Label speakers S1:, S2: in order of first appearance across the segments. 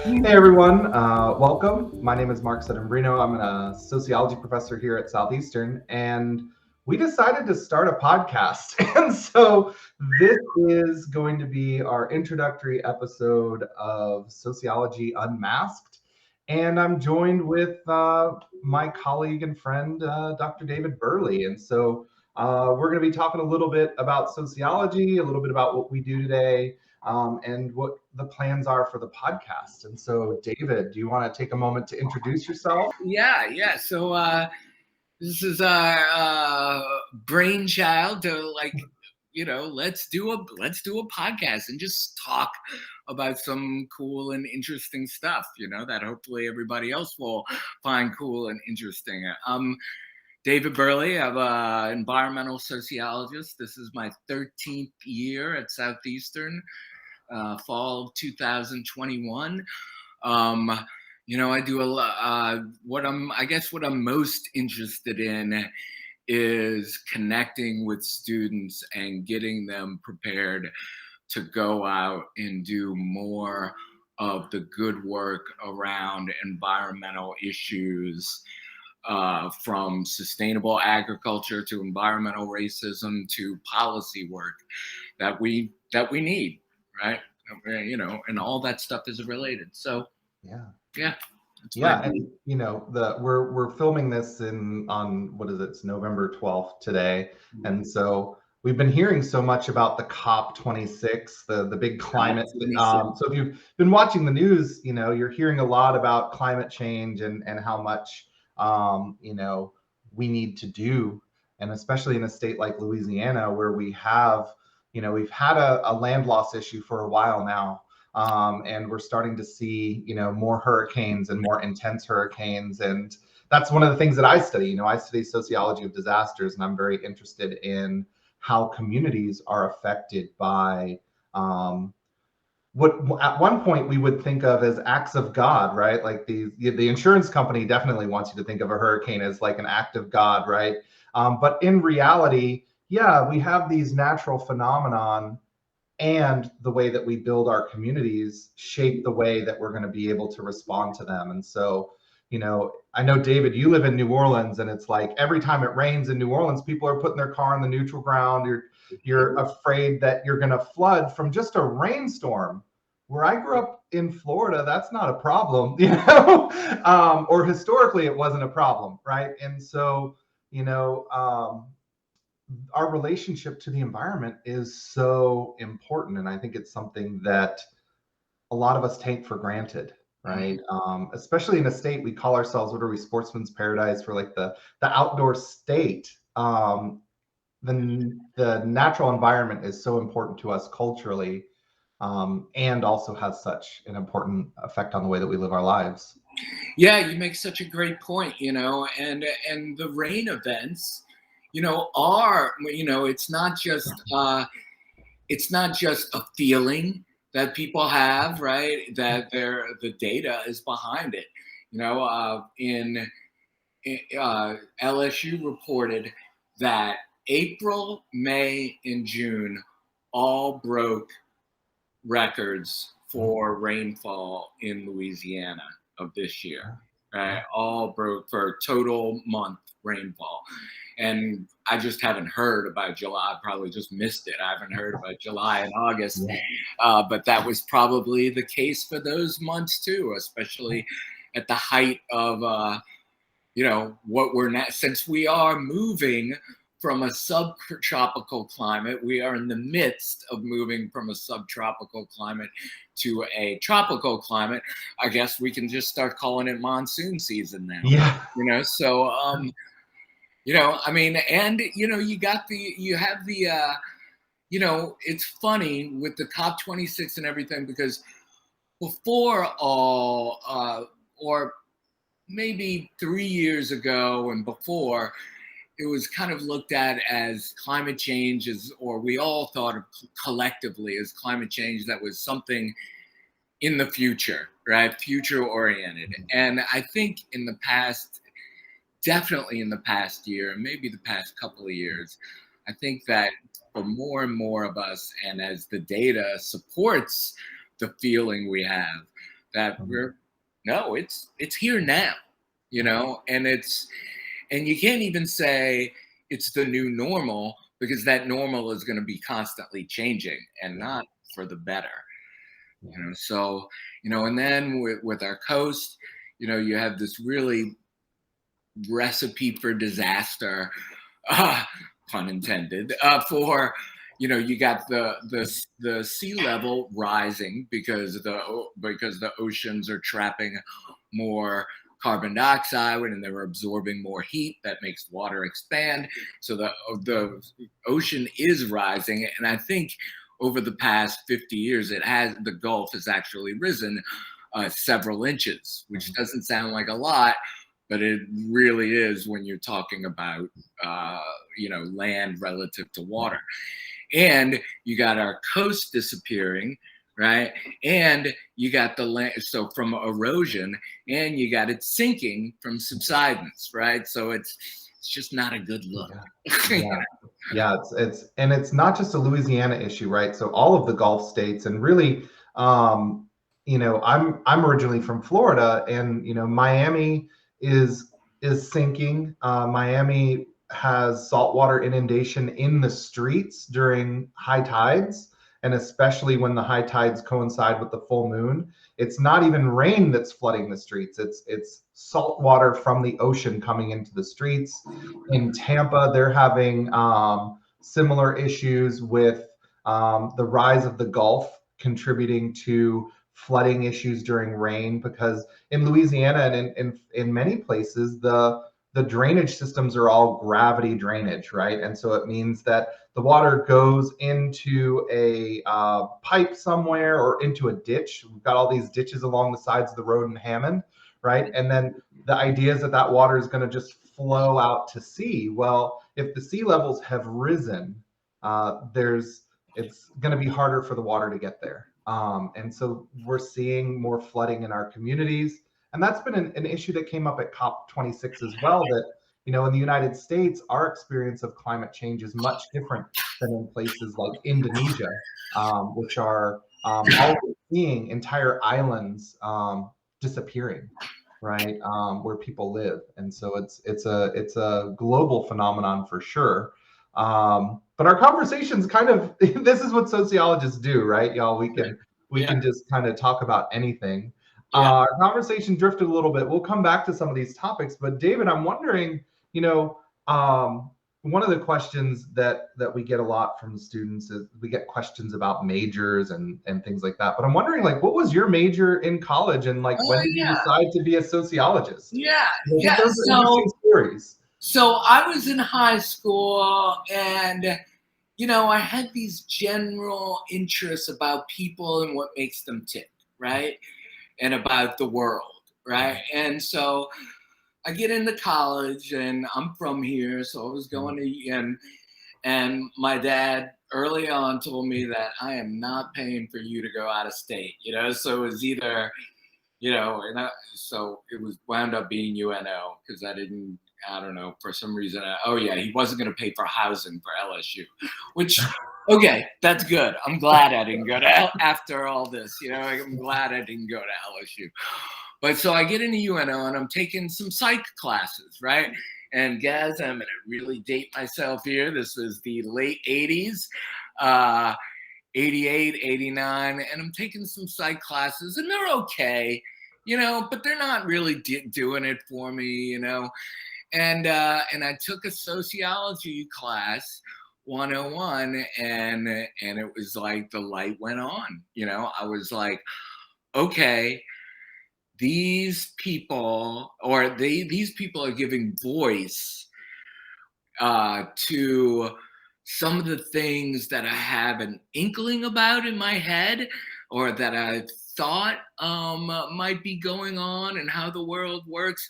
S1: Hey everyone, welcome. My name is Marc Settembrino. I'm a sociology professor here at Southeastern, and we decided to start a podcast. And so this is going to be our introductory episode of Sociology Unmasked. And I'm joined with my colleague and friend, Dr. David Burley. And so we're going to be talking a little bit about sociology, a little bit about what we do today, and what the plans are for the podcast. And so, David, do you want to take a moment to introduce yourself?
S2: Yeah. So this is our brainchild to let's do a podcast and just talk about some cool and interesting stuff. That hopefully everybody else will find cool and interesting. David Burley. I'm an environmental sociologist. This is my 13th year at Southeastern. Fall 2021. I do a lot. What I'm most interested in is connecting with students and getting them prepared to go out and do more of the good work around environmental issues, from sustainable agriculture to environmental racism to policy work that we need, right? And all that stuff is related. So yeah.
S1: And we're filming this on what is it? It's November 12th today, and so we've been hearing so much about the COP26, the big climate. So if you've been watching the news, you're hearing a lot about climate change and how much we need to do, and especially in a state like Louisiana where we've had a land loss issue for a while now. And we're starting to see, more hurricanes and more intense hurricanes. And that's one of the things that I study. I study sociology of disasters, and I'm very interested in how communities are affected by what at one point we would think of as acts of God, right? Like the insurance company definitely wants you to think of a hurricane as like an act of God, right? But in reality, we have these natural phenomenon, and the way that we build our communities shape the way that we're going to be able to respond to them. And so, I know, David, you live in New Orleans, and it's like every time it rains in New Orleans, people are putting their car on the neutral ground. You're afraid that you're going to flood from just a rainstorm. Where I grew up in Florida, that's not a problem, or historically it wasn't a problem, right? And so, our relationship to the environment is so important, and I think it's something that a lot of us take for granted, right? Especially in a state we call ourselves, what are we, sportsman's paradise, for like the outdoor state. The natural environment is so important to us culturally, and also has such an important effect on the way that we live our lives.
S2: Yeah, you make such a great point, and the rain events, are, it's not just a feeling that people have, right? That the data is behind it. LSU reported that April, May, and June all broke records for rainfall in Louisiana of this year, right? All broke for total month rainfall. And I just haven't heard about July. I probably just missed it. I haven't heard about July and August, but that was probably the case for those months too, especially at the height of, what we're now, since we are moving from a subtropical climate. We are in the midst of moving from a subtropical climate to a tropical climate. I guess we can just start calling it monsoon season now. So, and it's funny with the COP26 and everything, because before all, or maybe 3 years ago and before, it was kind of looked at as climate change or we all thought of collectively as climate change that was something in the future, right? Future oriented. And I think definitely in the past year, maybe the past couple of years, I think that for more and more of us, and as the data supports the feeling we have, that it's here now, and you can't even say it's the new normal, because that normal is going to be constantly changing and not for the better. So, and then with our coast, you have this really recipe for disaster, pun intended, for, you got the sea level rising because the oceans are trapping more carbon dioxide, and they're absorbing more heat that makes water expand. So the ocean is rising, and I think over the past 50 years, the Gulf has actually risen several inches, which doesn't sound like a lot, but it really is when you're talking about land relative to water. And you got our coast disappearing, right? And you got the land, so from erosion, and you got it sinking from subsidence, right? So it's just not a good look.
S1: It's not just a Louisiana issue, right? So all of the Gulf states, and really, I'm originally from Florida, and Miami is sinking. Miami has saltwater inundation in the streets during high tides, and especially when the high tides coincide with the full moon. It's not even rain that's flooding the streets. It's salt water from the ocean coming into the streets. In Tampa, they're having similar issues with the rise of the Gulf contributing to flooding issues during rain, because in Louisiana and in many places, the drainage systems are all gravity drainage, right? And so it means that the water goes into a pipe somewhere or into a ditch. We've got all these ditches along the sides of the road in Hammond, right? And then the idea is that water is going to just flow out to sea. Well, if the sea levels have risen, it's going to be harder for the water to get there. And so we're seeing more flooding in our communities. And that's been an issue that came up at COP26 as well, that, in the United States, our experience of climate change is much different than in places like Indonesia, which are already seeing entire islands disappearing, right, where people live. And so it's a global phenomenon for sure. But our conversations kind of, this is what sociologists do, right, y'all? We can just kind of talk about anything. Our conversation drifted a little bit. We'll come back to some of these topics, but David, I'm wondering, one of the questions that we get a lot from students is we get questions about majors and things like that. But I'm wondering, what was your major in college, and when did you decide to be a sociologist? Those are interesting stories.
S2: So I was in high school, and I had these general interests about people and what makes them tick, right? And about the world, right? And so I get into college, and I'm from here, so I was going to and my dad early on told me that I am not paying for you to go out of state, so it was either, so it was wound up being UNO, because I don't know, for some reason, he wasn't going to pay for housing for LSU, which, okay, that's good. I'm glad I didn't go to, after all this, I'm glad I didn't go to LSU. But so I get into UNO, and I'm taking some psych classes, right? And guys, I'm going to really date myself here. This is the late 80s, 88, 89, and I'm taking some psych classes, and they're okay, but they're not really doing it for me, And I took a sociology class 101, and it was like the light went on. I was like, okay, these people are giving voice to some of the things that I have an inkling about in my head, or that I thought might be going on, and how the world works.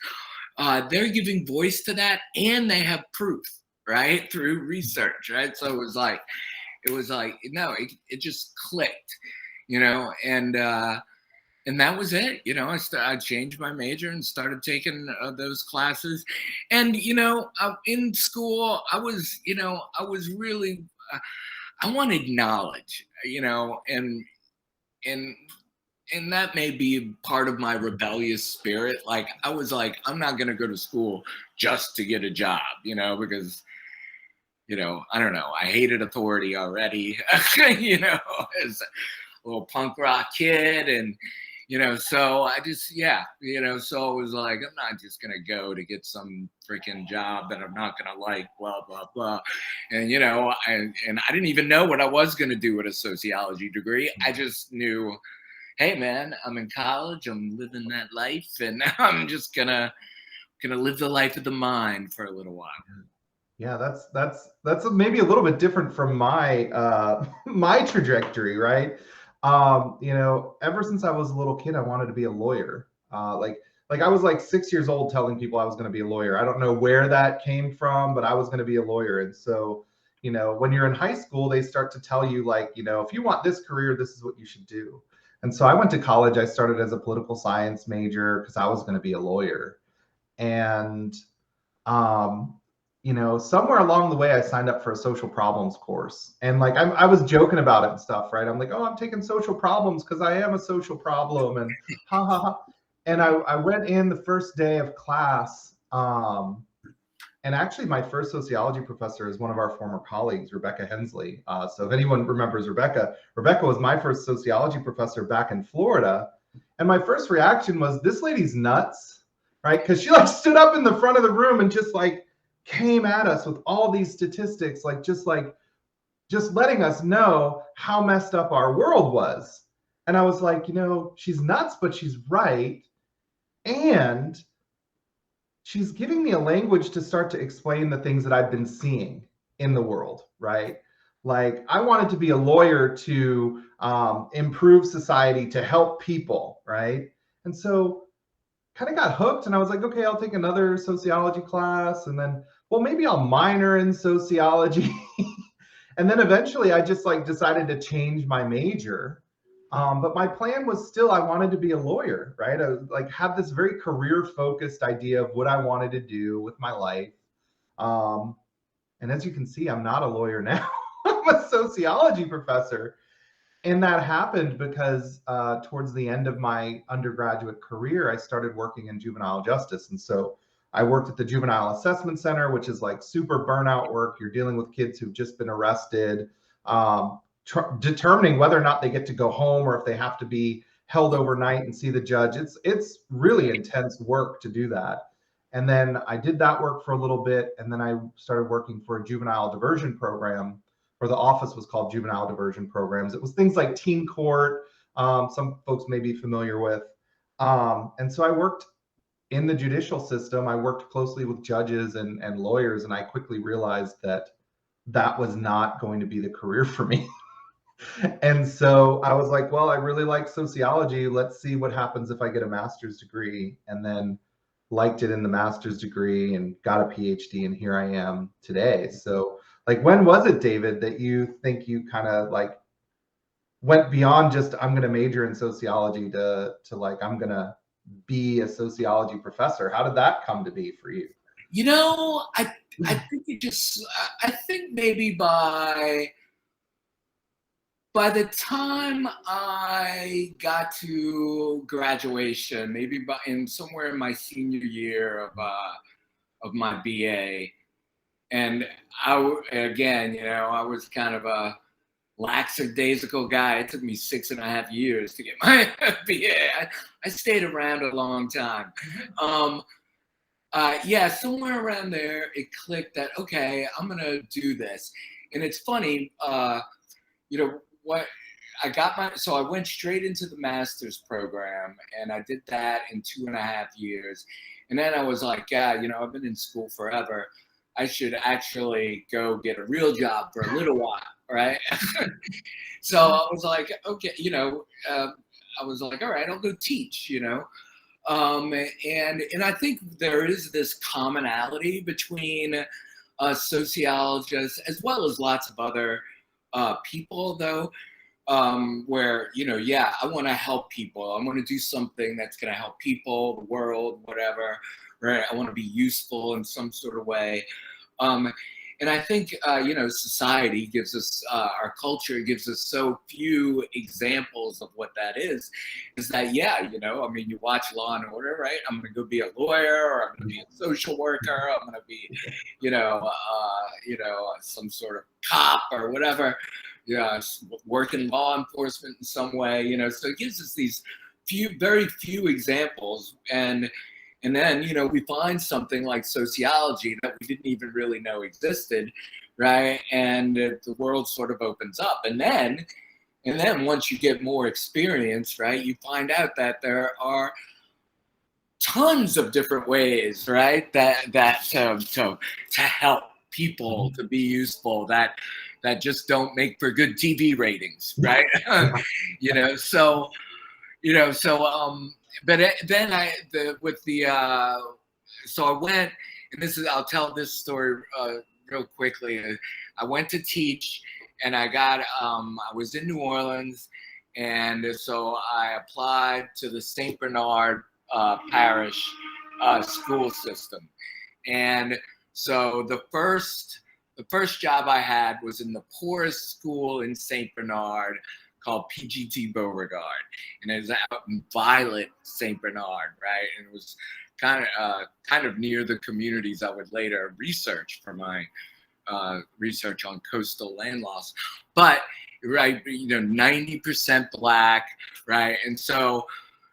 S2: They're giving voice to that, and they have proof, right, through research, right? So it was like, it just clicked, and that was it. I changed my major and started taking those classes. And in school, I was really, I wanted knowledge, and and that may be part of my rebellious spirit. Like, I was like, I'm not going to go to school just to get a job, because, I don't know, I hated authority already, as a little punk rock kid. And, so I just, yeah, so it was like, I'm not just going to go to get some freaking job that I'm not going to like, blah, blah, blah. And, I didn't even know what I was going to do with a sociology degree. I just knew, hey man, I'm in college, I'm living that life, and I'm just gonna live the life of the mind for a little while.
S1: Yeah, that's maybe a little bit different from my my trajectory, right? Ever since I was a little kid, I wanted to be a lawyer. Like I was like 6 years old telling people I was going to be a lawyer. I don't know where that came from, but I was going to be a lawyer. And so, when you're in high school, they start to tell you like, if you want this career, this is what you should do. And so I went to college. I started as a political science major because I was going to be a lawyer. And somewhere along the way, I signed up for a social problems course. And like I was joking about it and stuff, right? I'm like, oh, I'm taking social problems because I am a social problem, and ha ha ha. And I went in the first day of class. And actually, my first sociology professor is one of our former colleagues, Rebecca Hensley. So if anyone remembers Rebecca was my first sociology professor back in Florida. And my first reaction was, this lady's nuts, right? Because she like stood up in the front of the room and just like came at us with all these statistics, just letting us know how messed up our world was. And I was like, she's nuts, but she's right. And she's giving me a language to start to explain the things that I've been seeing in the world, right? Like I wanted to be a lawyer to improve society, to help people, right? And so kind of got hooked, and I was like, okay, I'll take another sociology class, and then, well, maybe I'll minor in sociology. And then eventually I just like decided to change my major. But my plan was still, I wanted to be a lawyer, right? I was, like have this very career focused idea of what I wanted to do with my life. And as you can see, I'm not a lawyer now. I'm a sociology professor. And that happened because towards the end of my undergraduate career, I started working in juvenile justice. And so I worked at the Juvenile Assessment Center, which is like super burnout work. You're dealing with kids who've just been arrested, determining whether or not they get to go home or if they have to be held overnight and see the judge. It's really intense work to do that. And then I did that work for a little bit, and then I started working for a juvenile diversion program, or the office was called Juvenile Diversion Programs. It was things like teen court, some folks may be familiar with. And so I worked in the judicial system. I worked closely with judges and lawyers, and I quickly realized that that was not going to be the career for me. And so I was like, well, I really like sociology. Let's see what happens if I get a master's degree. And then liked it in the master's degree and got a PhD, and here I am today. So like, when was it, David, that you think you kind of like went beyond just I'm going to major in sociology to like I'm going to be a sociology professor? How did that come to be for you?
S2: I think I think maybe by the time I got to graduation, maybe somewhere in my senior year of my BA, and I was kind of a lackadaisical guy. It took me 6.5 years to get my BA. I stayed around a long time. Somewhere around there, it clicked that, okay, I'm going to do this. And it's funny, so I went straight into the master's program, and I did that in 2.5 years. And then I was like, yeah, I've been in school forever. I should actually go get a real job for a little while, right? So I was like, okay, I was like, all right, I'll go teach, and I think there is this commonality between sociologists as well as lots of other people, though, where, I want to help people. I want to do something that's going to help people, the world, whatever, right? I want to be useful in some sort of way. and I think, you know, society gives us, our culture gives us so few examples of what that is that, yeah, you know, I mean, you watch Law and Order, right? I'm going to go be a lawyer, or I'm going to be a social worker. I'm going to be, you know, some sort of cop or whatever, you know, work in law enforcement in some way, you know, so it gives us these very few examples. And then, you know, we find something like sociology that we didn't even really know existed, right? And the world sort of opens up. And then once you get more experience, right, you find out that there are tons of different ways, right, that to help people to be useful, that just don't make for good TV ratings, right? You know, so but then so I went, and I'll tell this story real quickly. I went to teach, and I was in New Orleans, and so I applied to the St. Bernard Parish school system. And so the first job I had was in the poorest school in St. Bernard, called PGT Beauregard, and it was out in Violet, St. Bernard, right? And it was kind of near the communities I would later research for my research on coastal land loss. But right, you know, 90% Black, right? And so,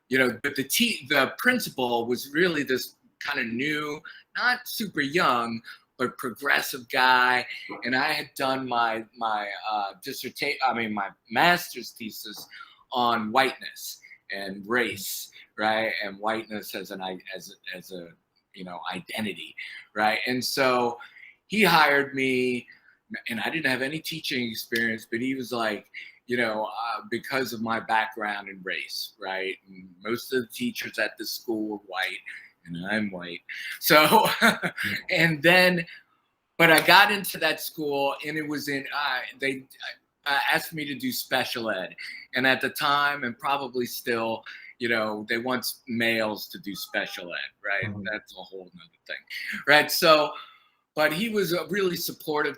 S2: you know, the principal was really this kind of new, not super young, but progressive guy. And I had done my master's thesis on whiteness and race, right? And whiteness as a you know, identity, right? And so he hired me, and I didn't have any teaching experience, but he was like, you know, because of my background in race, right? And most of the teachers at this school were white, and I'm white. So, and then, but I got into that school, and it was they asked me to do special ed. And at the time, and probably still, you know, they want males to do special ed, right? Mm-hmm. That's a whole nother thing, right? So, but he was a really supportive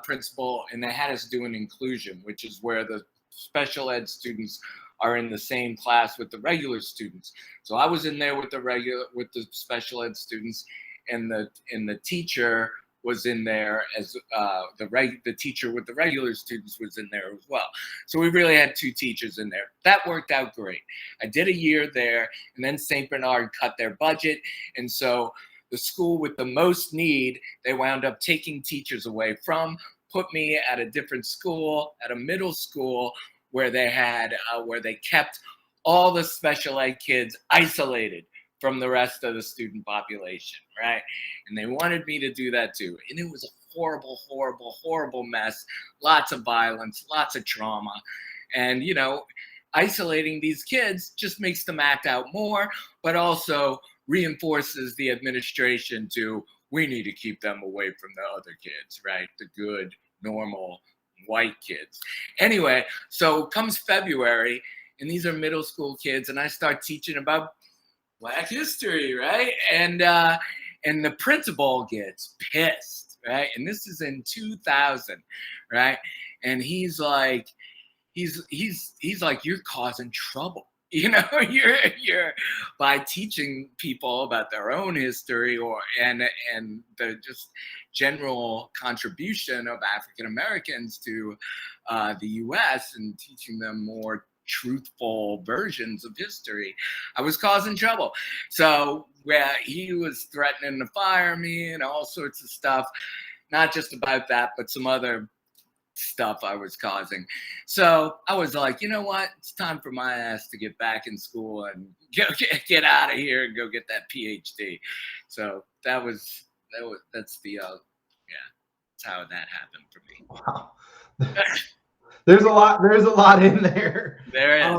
S2: principal, and they had us do an inclusion, which is where the special ed students are in the same class with the regular students. So I was in there with the special ed students, and the teacher was in there as the teacher with the regular students was in there as well. So we really had two teachers in there. That worked out great. I did a year there, and then St. Bernard cut their budget, and so the school with the most need, they wound up taking teachers away from, put me at a different school, at a middle school, where they kept all the special ed kids isolated from the rest of the student population, right? And they wanted me to do that too. And it was a horrible, horrible, horrible mess. Lots of violence, lots of trauma. And, you know, isolating these kids just makes them act out more, but also reinforces the administration to, we need to keep them away from the other kids, right? The good, normal, white kids. Anyway, so comes February, and these are middle school kids, and I start teaching about Black history, right? And the principal gets pissed, right? And this is in 2000, right? And he's like, you're causing trouble. You know, you're by teaching people about their own history and the just general contribution of African Americans to the U.S. and teaching them more truthful versions of history. I was causing trouble. So he was threatening to fire me and all sorts of stuff, not just about that, but some other stuff I was causing. So I was like, you know what? It's time for my ass to get back in school and get out of here and go get that PhD. So that's how that happened for me.
S1: Wow. There's a lot in there.
S2: There is.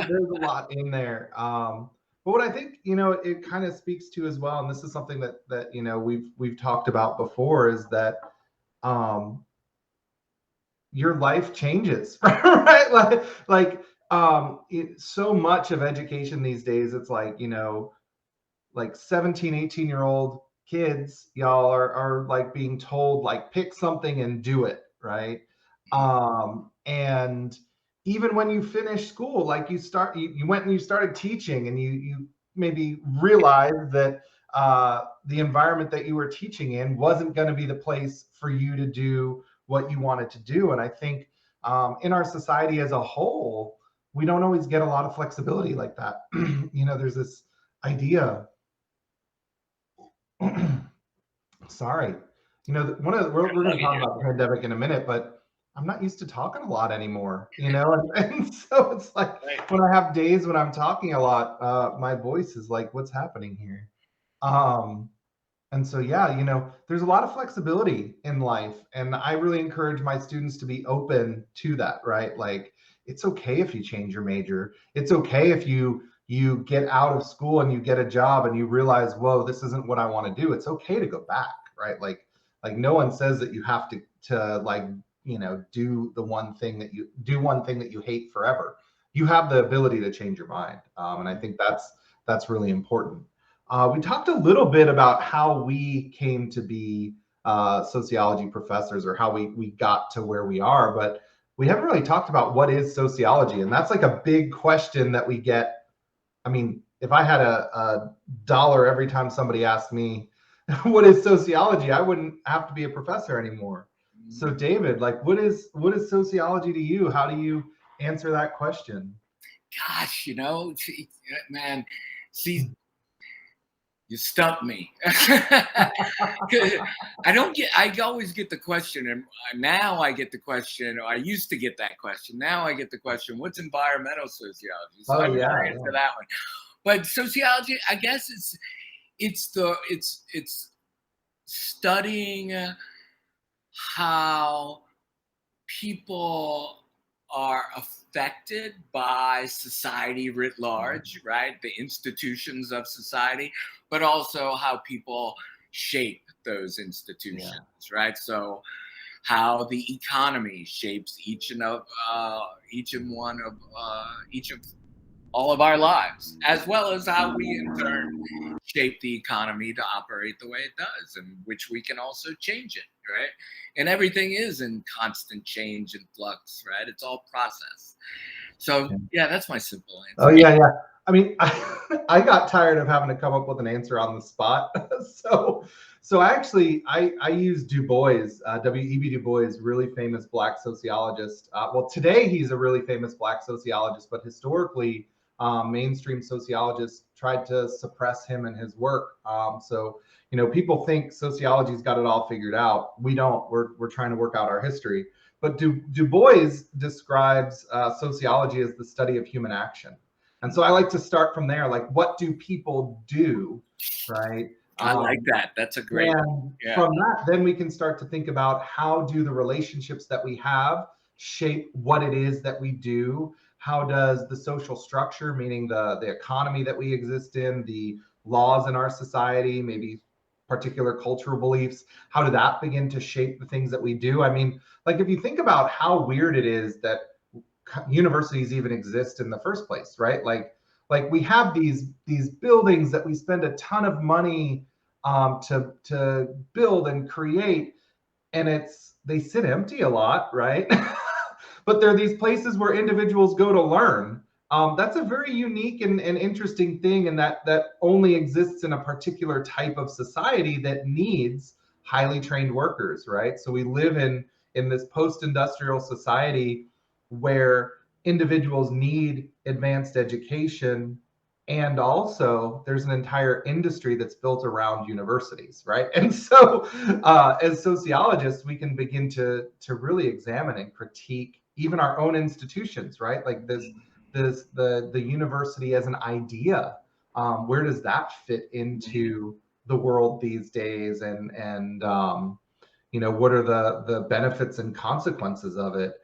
S1: There's a lot in there. But what I think, you know, it kind of speaks to as well, and this is something that you know we've talked about before, is that your life changes, right? So much of education these days, it's like, you know, like 17, 18-year-old kids, y'all are like being told like pick something and do it, right? And even when you finish school, like you went and you started teaching, and you maybe realized that the environment that you were teaching in wasn't going to be the place for you to do what you wanted to do. And I think in our society as a whole, we don't always get a lot of flexibility like that. There's this idea. Sorry. We're going to talk about the pandemic in a minute, but I'm not used to talking a lot anymore, and so it's like when I have days when I'm talking a lot, my voice is like, what's happening here? And so, yeah, there's a lot of flexibility in life, and I really encourage my students to be open to that, right? Like, it's okay if you change your major. It's okay if you get out of school and you get a job and you realize, whoa, this isn't what I want to do. It's okay to go back, right? Like no one says that you have to like, do one thing that you hate forever. You have the ability to change your mind, and I think that's really important. We talked a little bit about how we came to be sociology professors, or how we got to where we are, but we haven't really talked about what is sociology. And that's like a big question that we get. I mean, if I had a dollar every time somebody asked me what is sociology, I wouldn't have to be a professor anymore. So David, like, what is sociology to you? How do you answer that question?
S2: Gosh, man, see, you stumped me. I always get the question, and now I get the question, or I used to get that question. Now I get the question, what's environmental sociology? So I'm going to answer that one. But sociology, I guess it's studying how people are affected by society writ large, right? The institutions of society, but also how people shape those institutions, right? So how the economy shapes each of all of our lives, as well as how we in turn shape the economy to operate the way it does, and which we can also change it, right? And everything is in constant change and flux, right? It's all process. So yeah, that's my simple answer.
S1: Oh yeah. I mean, I got tired of having to come up with an answer on the spot. So actually, I use Du Bois, W.E.B. Du Bois, really famous Black sociologist. Well, today he's a really famous Black sociologist, but historically, mainstream sociologists tried to suppress him and his work. So people think sociology's got it all figured out. We don't. We're trying to work out our history. But Du Bois describes sociology as the study of human action. And so I like to start from there. Like, what do people do, right?
S2: I like that. That's a great.
S1: And from that, then we can start to think about how do the relationships that we have shape what it is that we do. How does the social structure, meaning the economy that we exist in, the laws in our society, maybe particular cultural beliefs, how did that begin to shape the things that we do? I mean, like, if you think about how weird it is that universities even exist in the first place, right? Like we have these buildings that we spend a ton of money to build and create, and they sit empty a lot, right? But there are these places where individuals go to learn. That's a very unique and interesting thing, and that only exists in a particular type of society that needs highly trained workers, right? So we live in this post-industrial society where individuals need advanced education, and also there's an entire industry that's built around universities, right? And so as sociologists, we can begin to really examine and critique even our own institutions, right? Like the university as an idea, where does that fit into the world these days, and what are the benefits and consequences of it?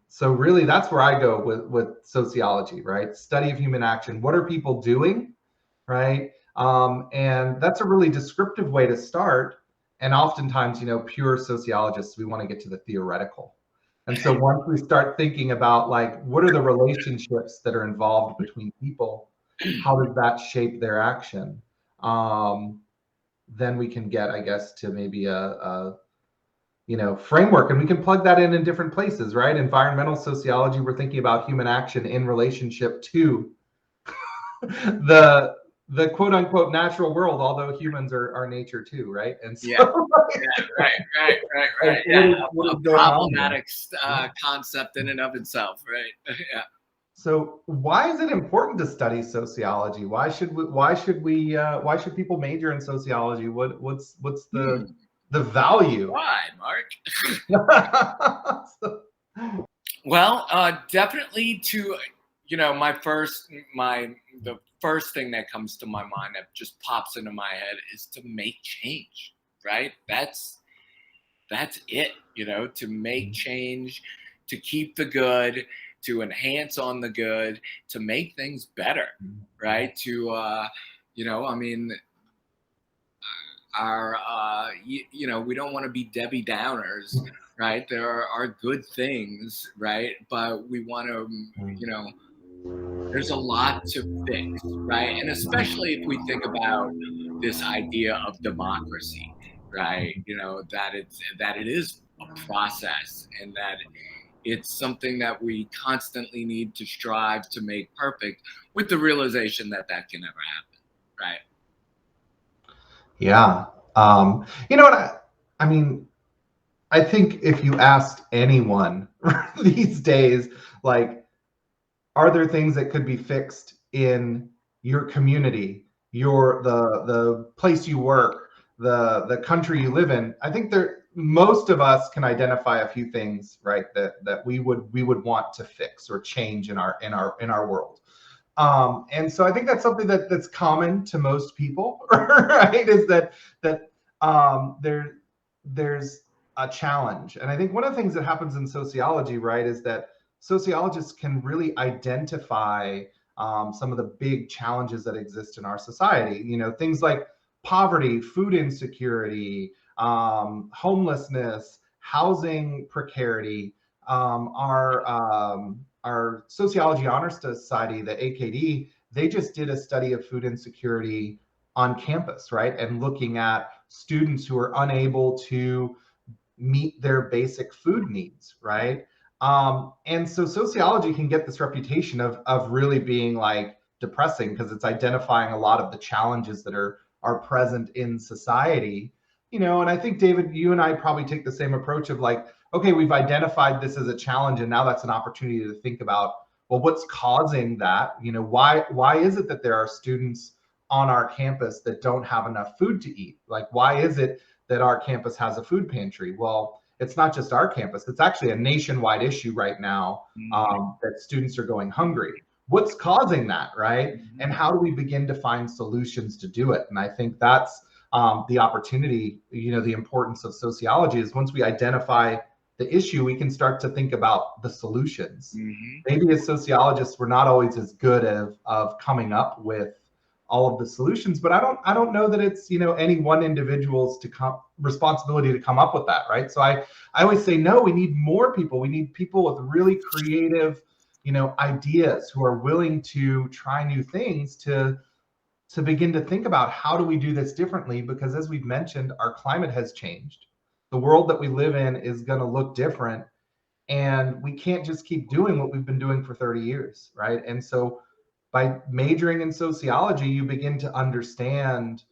S1: So really, that's where I go with sociology, right? Study of human action. What are people doing, right? And that's a really descriptive way to start. And oftentimes, pure sociologists, we want to get to the theoretical. And so once we start thinking about, like, what are the relationships that are involved between people, how does that shape their action? then we can get, I guess, to maybe a framework, and we can plug that in different places, right? Environmental sociology, we're thinking about human action in relationship to the quote unquote natural world, although humans are nature too, right? And so,
S2: Yeah, yeah, right. Yeah,
S1: what
S2: a
S1: is going on here?
S2: problematic concept in and of itself, right? Yeah.
S1: So why is it important to study sociology? Why should people major in sociology? What's
S2: Hmm.
S1: the value?
S2: Why, Mark?
S1: So-
S2: Well, definitely to, the first thing that comes to my mind that just pops into my head is to make change, right? That's it, to make change, to keep the good, to enhance on the good, to make things better, right? I mean, we don't want to be Debbie Downers, right? There are good things, right? But we want to, there's a lot to fix, right? And especially if we think about this idea of democracy, right? That it is a process, and that it's something that we constantly need to strive to make perfect, with the realization that that can never happen, right?
S1: Yeah. You know what? I mean, I think if you asked anyone these days, like, are there things that could be fixed in your community, the place you work, the country you live in? I think most of us can identify a few things, right, that we would want to fix or change in our world. And so I think that's something that's common to most people, right? Is that there's a challenge. And I think one of the things that happens in sociology, right, is that sociologists can really identify some of the big challenges that exist in our society. Things like poverty, food insecurity, homelessness, housing precarity. Our Sociology Honor Society, the AKD, they just did a study of food insecurity on campus, right? And looking at students who are unable to meet their basic food needs, right? And so sociology can get this reputation of really being like depressing, because it's identifying a lot of the challenges that are present in society. And I think, David, you and I probably take the same approach of like, okay, we've identified this as a challenge, and now that's an opportunity to think about, well, what's causing that? Why is it that there are students on our campus that don't have enough food to eat? Like, why is it that our campus has a food pantry? Well, it's not just our campus. It's actually a nationwide issue right now, that students are going hungry. What's causing that, right? And how do we begin to find solutions to do it? And I think that's the opportunity, the importance of sociology is once we identify the issue, we can start to think about the solutions. Maybe as sociologists, we're not always as good of coming up with all of the solutions, but I don't know that it's any one individual's responsibility to come up with that, right? So I always say, no, we need more people. We need people with really creative ideas, who are willing to try new things, to begin to think about how do we do this differently, because as we've mentioned, our climate has changed. The world that we live in is going to look different, and we can't just keep doing what we've been doing for 30 years, right? And so by majoring in sociology, you begin to understand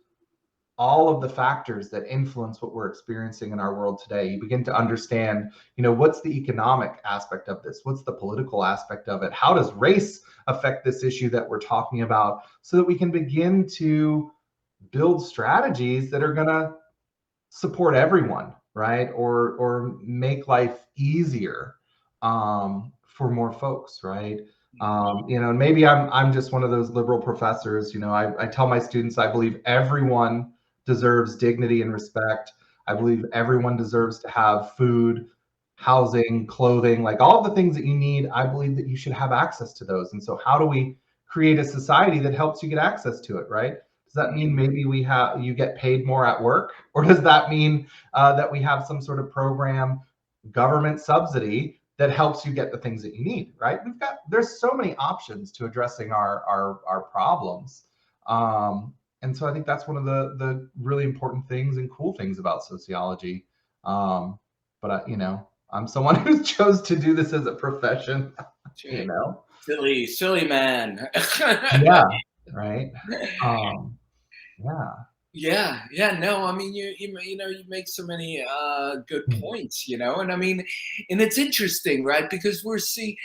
S1: all of the factors that influence what we're experiencing in our world today. You begin to understand, what's the economic aspect of this? What's the political aspect of it? How does race affect this issue that we're talking about? So that we can begin to build strategies that are going to support everyone, right? Or make life easier for more folks, right? And maybe I'm just one of those liberal professors. I tell my students I believe everyone deserves dignity and respect. I believe everyone deserves to have food, housing, clothing, like all of the things that you need. I believe that you should have access to those. And so how do we create a society that helps you get access to it, right? Does that mean maybe you get paid more at work? Or does that mean that we have some sort of program, government subsidy, that helps you get the things that you need, right? There's so many options to addressing our problems. And so I think that's one of the really important things and cool things about sociology. But I'm someone who chose to do this as a profession. you know.
S2: Silly man.
S1: Yeah. Right. Um, yeah.
S2: Yeah, no, I mean, you make so many good points, and I mean, and it's interesting, right? Because we're seeing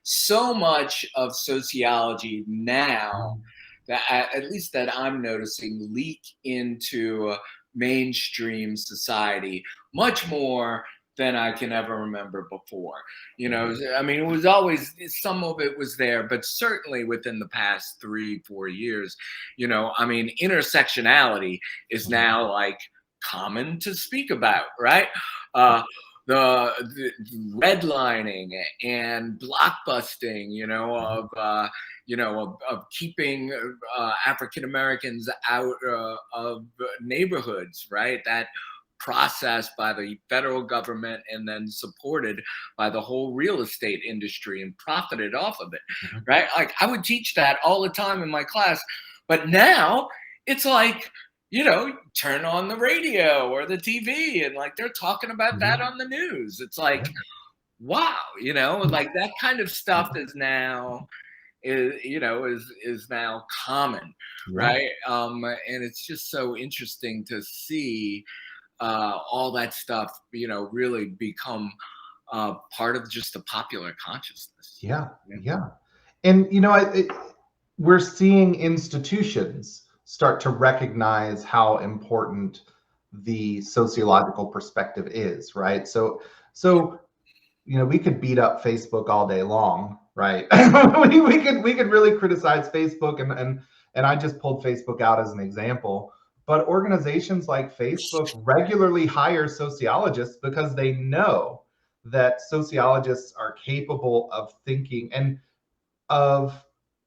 S2: so much of sociology now that at least that I'm noticing leak into mainstream society much more than I can ever remember before. I mean, it was always, some of it was there, but certainly within the past 3-4 years, I mean, intersectionality is now like common to speak about, right? The redlining and blockbusting, of keeping African Americans out of neighborhoods, right? That processed by the federal government and then supported by the whole real estate industry and profited off of it, right? Like I would teach that all the time in my class, but now it's like, turn on the radio or the TV and like they're talking about that on the news. It's like, wow, like that kind of stuff is now is now common, right? And it's just so interesting to see all that stuff, really become part of just the popular consciousness.
S1: Yeah. And we're seeing institutions start to recognize how important the sociological perspective is, right? So we could beat up Facebook all day long, right? we could really criticize Facebook, and I just pulled Facebook out as an example. But organizations like Facebook regularly hire sociologists because they know that sociologists are capable of thinking and of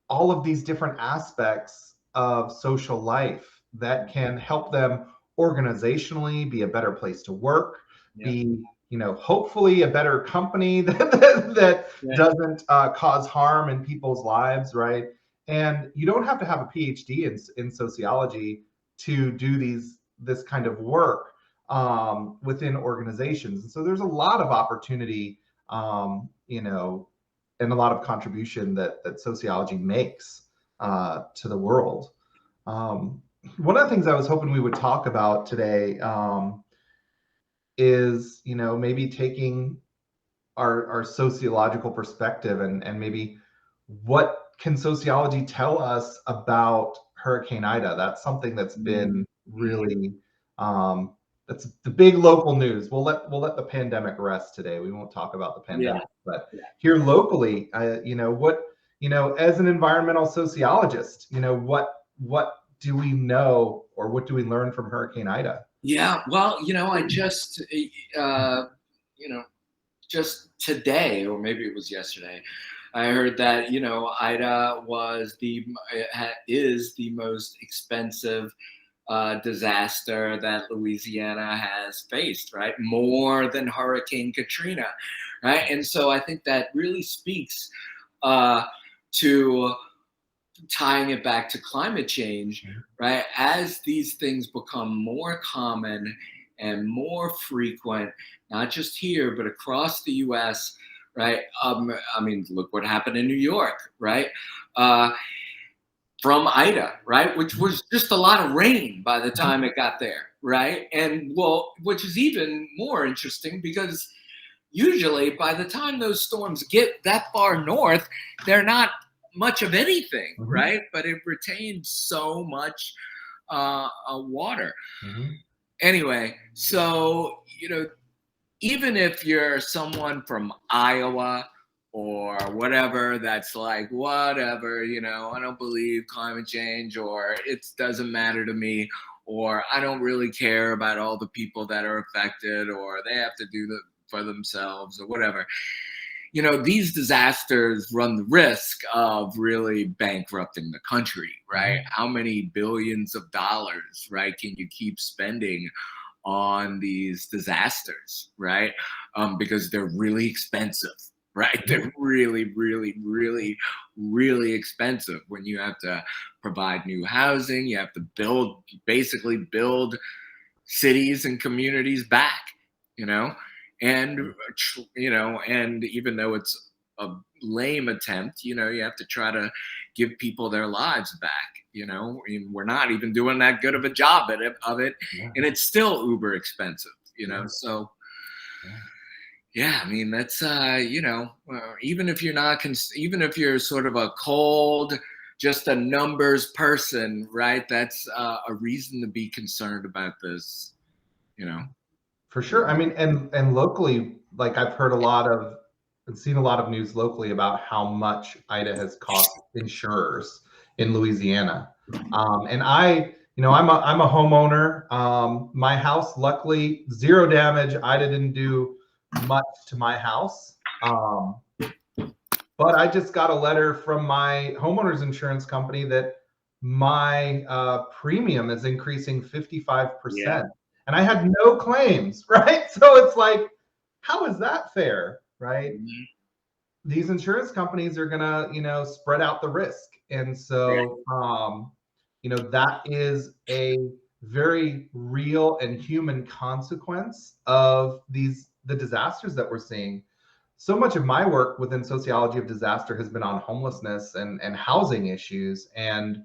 S1: all of these different aspects of social life that can help them organizationally be a better place to work, be hopefully a better company that doesn't cause harm in people's lives, right? And you don't have to have a PhD in sociology to do this kind of work within organizations. And so there's a lot of opportunity, and a lot of contribution that sociology makes to the world. One of the things I was hoping we would talk about today is, maybe taking our sociological perspective and maybe what can sociology tell us about Hurricane Ida? That's something that's been really that's the big local news. We'll let the pandemic rest today. We won't talk about the pandemic, but here locally, as an environmental sociologist, what do we know or what do we learn from Hurricane Ida?
S2: Yeah, well, I just, just today, or maybe it was yesterday, I heard that Ida is the most expensive disaster that Louisiana has faced, right? More than Hurricane Katrina, right? And so I think that really speaks to tying it back to climate change, right? As these things become more common and more frequent, not just here, but across the US, right? I mean, look what happened in New York, right? From Ida, right? Which was just a lot of rain by the time it got there, right? And which is even more interesting because usually by the time those storms get that far north, they're not much of anything, right? But it retained so much water. Anyway, so, even if you're someone from Iowa or whatever, that's like, whatever, I don't believe climate change, or it doesn't matter to me, or I don't really care about all the people that are affected, or they have to do it for themselves, or whatever. These disasters run the risk of really bankrupting the country, right? How many billions of dollars, right, can you keep spending on these disasters, right? Because they're really expensive, right? They're really, really, really, really expensive when you have to provide new housing. You have to basically build cities and communities back, you know, and and even though it's a lame attempt, you have to try to give people their lives back. And we're not even doing that good of a job of it,
S1: Yeah.
S2: and it's still uber expensive.
S1: Yeah.
S2: So
S1: Yeah.
S2: yeah, I mean that's even if you're not even if you're sort of a cold, just a numbers person, right? That's a reason to be concerned about this.
S1: For sure. I mean, and locally, like I've heard a lot of and seen a lot of news locally about how much Ida has cost insurers in Louisiana. And I'm a homeowner. My house, luckily, zero damage. Ida didn't do much to my house. But I just got a letter from my homeowner's insurance company that my premium is increasing 55%.
S2: Yeah.
S1: And I had no claims, right? So it's like, how is that fair, right?
S2: Mhm.
S1: These insurance companies are gonna, spread out the risk. And so, that is a very real and human consequence of the disasters that we're seeing. So much of my work within sociology of disaster has been on homelessness and housing issues. And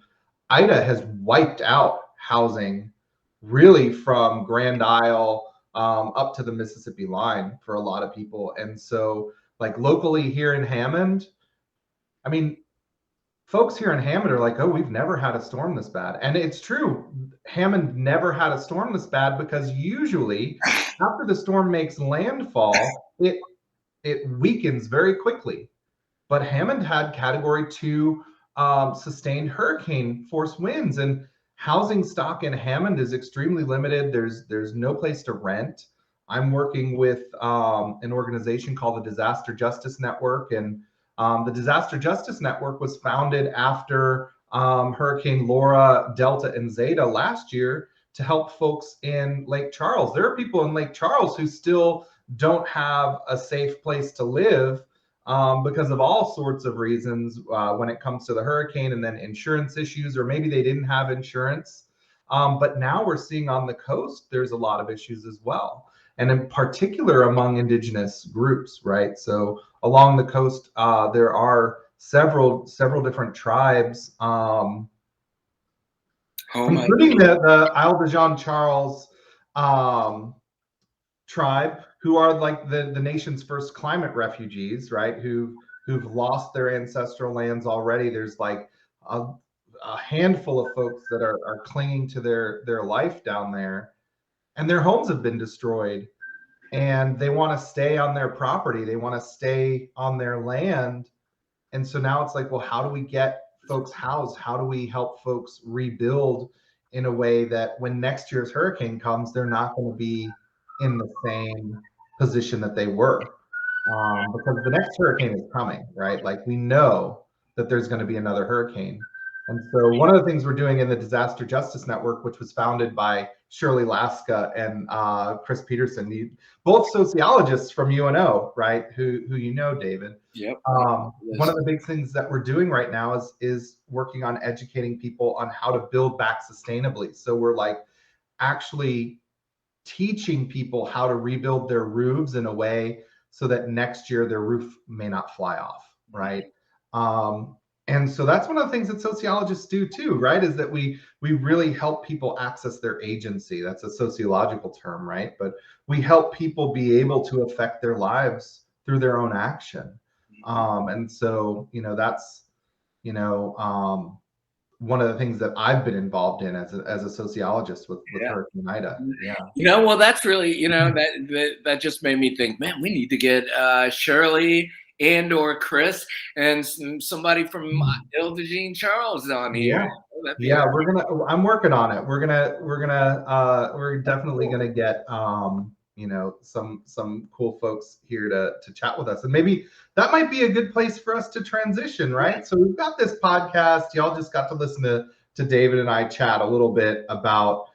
S1: Ida has wiped out housing really from Grand Isle up to the Mississippi line for a lot of people. And so, like locally here in Hammond, I mean, folks here in Hammond are like, oh, we've never had a storm this bad. And it's true. Hammond never had a storm this bad because usually after the storm makes landfall, it weakens very quickly. But Hammond had Category 2 sustained hurricane force winds, and housing stock in Hammond is extremely limited. There's no place to rent. I'm working with an organization called the Disaster Justice Network, and the Disaster Justice Network was founded after Hurricane Laura, Delta, and Zeta last year to help folks in Lake Charles. There are people in Lake Charles who still don't have a safe place to live because of all sorts of reasons when it comes to the hurricane and then insurance issues, or maybe they didn't have insurance. But now we're seeing on the coast, there's a lot of issues as well. And in particular among indigenous groups, right? So along the coast, there are several different tribes, including the Isle de Jean Charles tribe, who are like the nation's first climate refugees, right? Who've lost their ancestral lands already. There's like a handful of folks that are clinging to their life down there, and their homes have been destroyed, and they want to stay on their property. They want to stay on their land. And so now it's like, well, how do we get folks housed? How do we help folks rebuild in a way that when next year's hurricane comes, they're not going to be in the same position that they were, because the next hurricane is coming, right? Like we know that there's going to be another hurricane. And so one of the things we're doing in the Disaster Justice Network, which was founded by Shirley Laska and Chris Peterson, both sociologists from UNO, right? Who David.
S2: Yep.
S1: One of the big things that we're doing right now is working on educating people on how to build back sustainably. So we're like actually teaching people how to rebuild their roofs in a way so that next year their roof may not fly off, right? And so that's one of the things that sociologists do too, right? Is that we really help people access their agency. That's a sociological term, right? But we help people be able to affect their lives through their own action. And so, that's, one of the things that I've been involved in as a sociologist with Hurricane Ida. Yeah.
S2: Well, that's really, that just made me think, man, we need to get Shirley and or Chris and somebody from Ile de Jean Charles on here.
S1: Yeah, I'm working on it. We're definitely gonna get some cool folks here to chat with us, and maybe that might be a good place for us to transition, right? So we've got this podcast. Y'all just got to listen to David and I chat a little bit about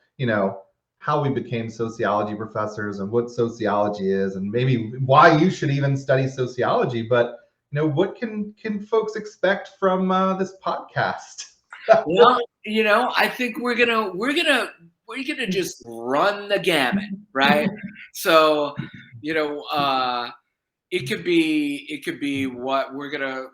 S1: how we became sociology professors and what sociology is, and maybe why you should even study sociology. But what can folks expect from this podcast?
S2: Well, I think we're gonna just run the gamut, right? So, it could be what we're gonna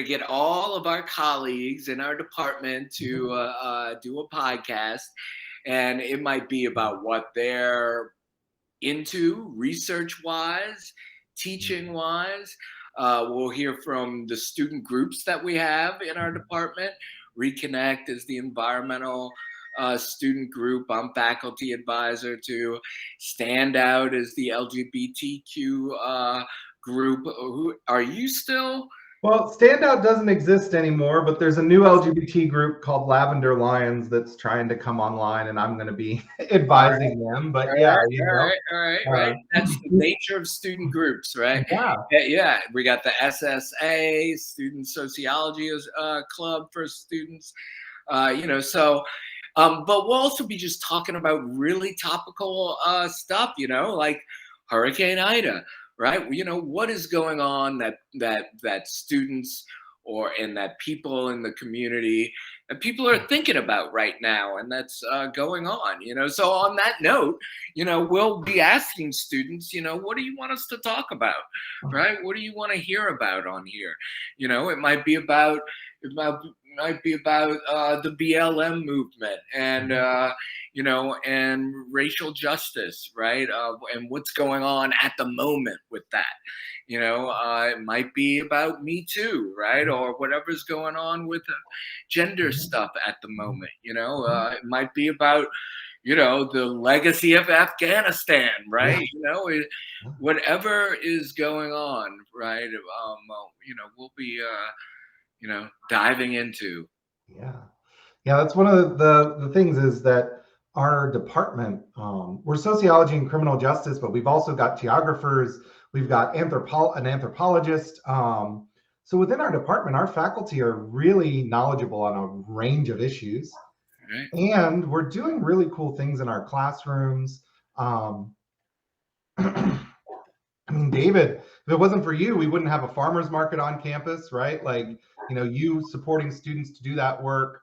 S2: get all of our colleagues in our department to do a podcast, and it might be about what they're into research wise, teaching wise. We'll hear from the student groups that we have in our department. Reconnect is the environmental student group. I'm faculty advisor to. Stand Out is the LGBTQ group. Who are you still?
S1: Well, Standout doesn't exist anymore, but there's a new LGBT group called Lavender Lions that's trying to come online, and I'm going to be advising them. But yeah,
S2: all right. That's the nature of student groups, right? Yeah. We got the SSA, Student Sociology Club for students. So. But we'll also be just talking about really topical stuff, like Hurricane Ida. Right, what is going on that students and that people in the community, that people are thinking about right now, and that's going on. So on that note, we'll be asking students, what do you want us to talk about, right? What do you want to hear about on here? It might be about the BLM movement and and racial justice, right? And what's going on at the moment with that. It might be about Me Too, right? Or whatever's going on with gender stuff at the moment. It might be about the legacy of Afghanistan, right? Whatever is going on, right? We'll be diving into.
S1: Yeah, that's one of the things is that our department, we're sociology and criminal justice, but we've also got geographers, we've got an anthropologist. So within our department, our faculty are really knowledgeable on a range of issues. Right. And we're doing really cool things in our classrooms. I mean, David, if it wasn't for you, we wouldn't have a farmer's market on campus, right? Like, you supporting students to do that work.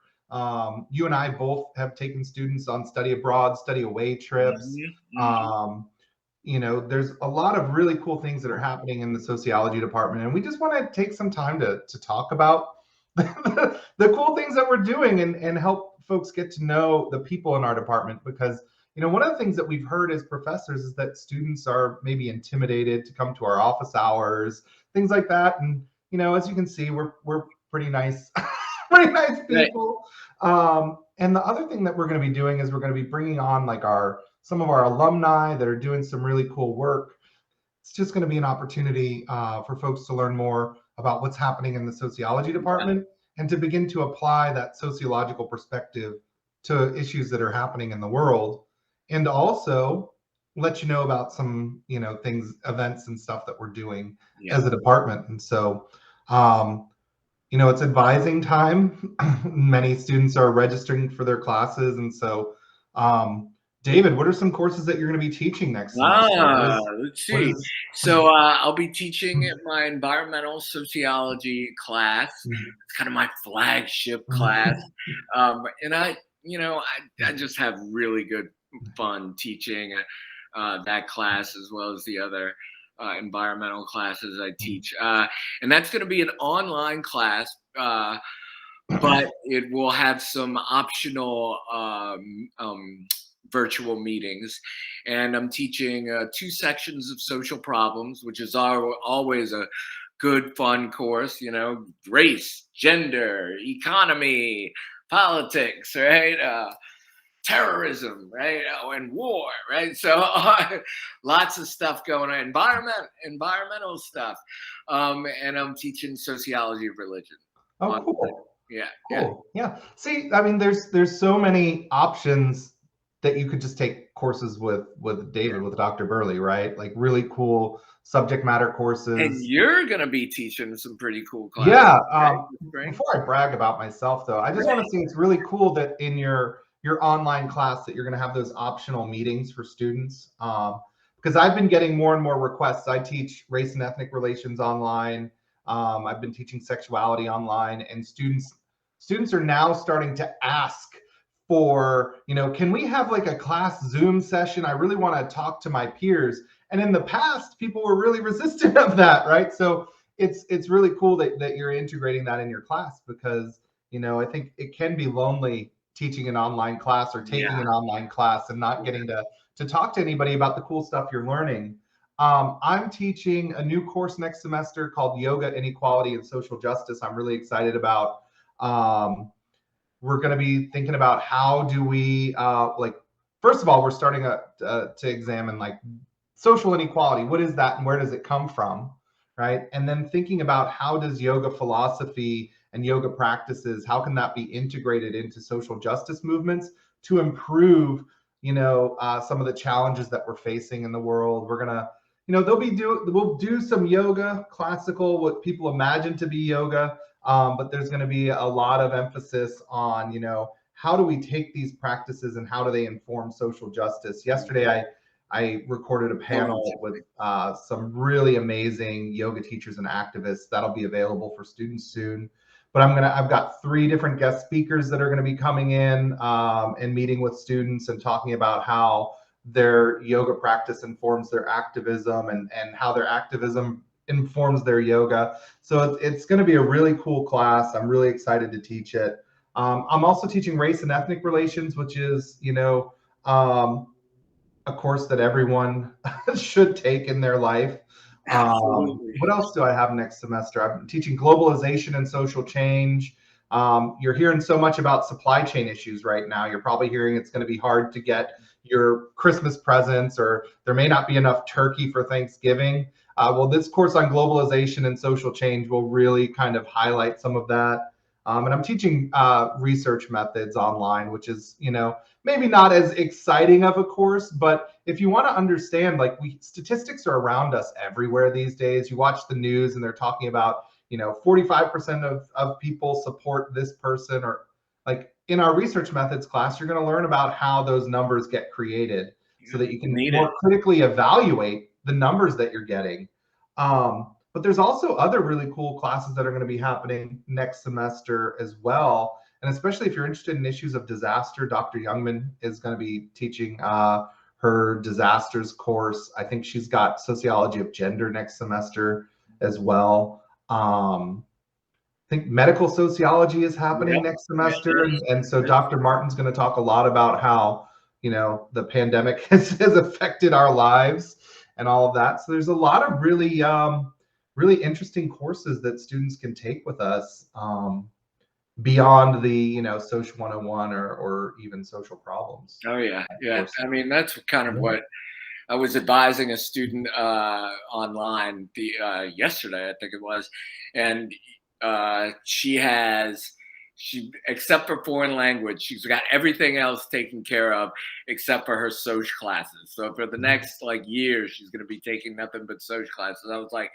S1: You and I both have taken students on study abroad, study away trips. There's a lot of really cool things that are happening in the sociology department. And we just want to take some time to talk about the cool things that we're doing and help folks get to know the people in our department, because one of the things that we've heard as professors is that students are maybe intimidated to come to our office hours, things like that. And, as you can see, we're pretty nice, pretty nice people. Right. And the other thing that we're going to be doing is we're going to be bringing on like some of our alumni that are doing some really cool work. It's just going to be an opportunity for folks to learn more about what's happening in the sociology department and to begin to apply that sociological perspective to issues that are happening in the world. And also let you know about some, things, events and stuff that we're doing as a department. And so, it's advising time. Many students are registering for their classes. And so, David, what are some courses that you're going to be teaching next semester?
S2: Let's see. So I'll be teaching my environmental sociology class. It's kind of my flagship class. And I just have really good fun teaching that class, as well as the other environmental classes I teach. And that's going to be an online class, but it will have some optional virtual meetings. And I'm teaching 2 sections of social problems, which is always a good, fun course, race, gender, economy, politics, right? Terrorism, right? And war, right? So lots of stuff going on. Environmental stuff. And I'm teaching sociology of religion.
S1: Oh, cool.
S2: Yeah.
S1: Cool. Yeah. See, I mean, there's so many options that you could just take courses with David, with Dr. Burley, right? Like really cool subject matter courses.
S2: And you're going to be teaching some pretty cool classes.
S1: Yeah. Before I brag about myself, though, I just want to say it's really cool that in your your online class that you're going to have those optional meetings for students. Because I've been getting more and more requests. I teach race and ethnic relations online. I've been teaching sexuality online, and students are now starting to ask for, can we have like a class Zoom session? I really want to talk to my peers. And in the past, people were really resistant of that, right? So it's really cool that you're integrating that in your class, because I think it can be lonely teaching an online class or taking an online class and not getting to talk to anybody about the cool stuff you're learning. I'm teaching a new course next semester called Yoga, Inequality, and Social Justice. I'm really excited about. We're going to be thinking about how do we, first of all, we're starting to examine like social inequality. What is that and where does it come from, right? And then thinking about how does yoga philosophy and yoga practices, how can that be integrated into social justice movements to improve, some of the challenges that we're facing in the world. We're gonna, we'll do some yoga, classical, what people imagine to be yoga, but there's going to be a lot of emphasis on, how do we take these practices and how do they inform social justice? Yesterday, I recorded a panel with some really amazing yoga teachers and activists that'll be available for students soon. But I've got 3 different guest speakers that are going to be coming in and meeting with students and talking about how their yoga practice informs their activism and how their activism informs their yoga. So it's going to be a really cool class. I'm really excited to teach it. I'm also teaching race and ethnic relations, which is, a course that everyone should take in their life. What else do I have next semester? I'm teaching globalization and social change. You're hearing so much about supply chain issues right now. You're probably hearing it's going to be hard to get your Christmas presents, or there may not be enough turkey for Thanksgiving. Well, this course on globalization and social change will really kind of highlight some of that. And I'm teaching research methods online, which is, maybe not as exciting of a course, but if you want to understand, like statistics are around us everywhere these days. You watch the news and they're talking about, 45% of people support this person, or like in our research methods class, you're going to learn about how those numbers get created so that you can more critically evaluate the numbers that you're getting. But there's also other really cool classes that are going to be happening next semester as well. And especially if you're interested in issues of disaster, Dr. Youngman is going to be teaching her disasters course. I think she's got sociology of gender next semester as well. I think medical sociology is happening next semester. And so Dr. Martin's going to talk a lot about how, the pandemic has affected our lives and all of that. So there's a lot of really, really interesting courses that students can take with us. Beyond the social 101 or even social problems.
S2: Oh yeah. I mean, that's kind of what I was advising a student online yesterday, I think it was, and she except for foreign language, she's got everything else taken care of except for her social classes. So for the next year, she's going to be taking nothing but social classes. I was like,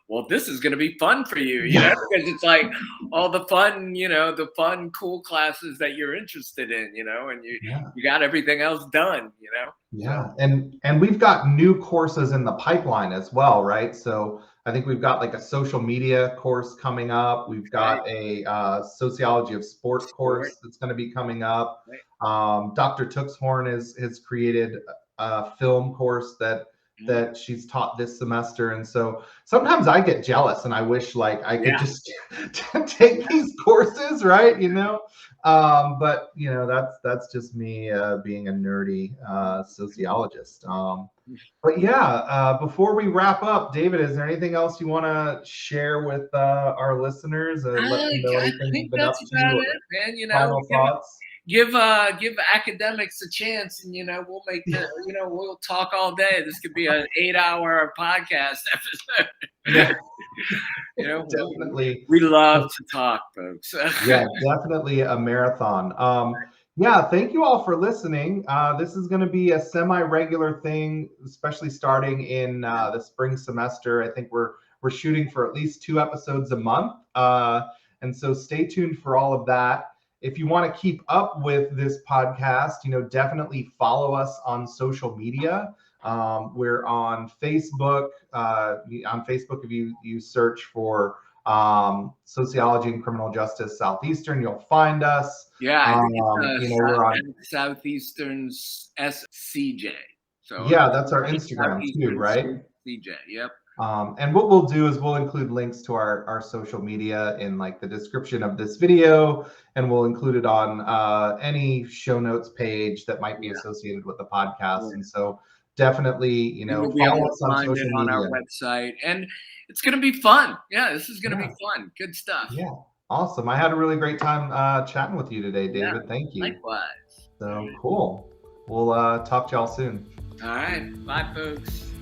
S2: well, this is going to be fun for you, because it's like all the fun, the fun, cool classes that you're interested in, and you got everything else done,
S1: Yeah. So. And we've got new courses in the pipeline as well, right? So I think we've got like a social media course coming up. We've got a sociology of sport course that's going to be coming up. Dr. Tuxhorn has created a film course that she's taught this semester. And so sometimes I get jealous and I wish I could just take these courses, right? But that's just me being a nerdy sociologist. But yeah, before we wrap up, David, is there anything else you want to share with our listeners? Let them know anything you've been up to.
S2: Man.
S1: Final thoughts.
S2: Give academics a chance, and we'll make we'll talk all day. This could be an 8-hour podcast episode.
S1: Yeah.
S2: Definitely. We love to talk, folks.
S1: Yeah, definitely a marathon. Yeah, thank you all for listening. This is going to be a semi-regular thing, especially starting in the spring semester. I think we're shooting for at least 2 episodes a month, and so stay tuned for all of that. if you want to keep up with this podcast, definitely follow us on social media. We're on Facebook. If you search for Sociology and Criminal Justice Southeastern, you'll find us.
S2: Yeah, I think
S1: we're on
S2: Southeastern's SCJ. So
S1: yeah, that's our Instagram too, right?
S2: CJ. Yep.
S1: And what we'll do is we'll include links to our social media in like the description of this video, and we'll include it on any show notes page that might be associated with the podcast. And so definitely, follow us on social media.
S2: On our website, and it's going to be fun. Yeah, this is going to be fun. Good stuff.
S1: Yeah, awesome. I had a really great time chatting with you today, David.
S2: Yeah,
S1: thank you.
S2: Likewise.
S1: So cool. We'll talk to y'all soon.
S2: All right. Bye, folks.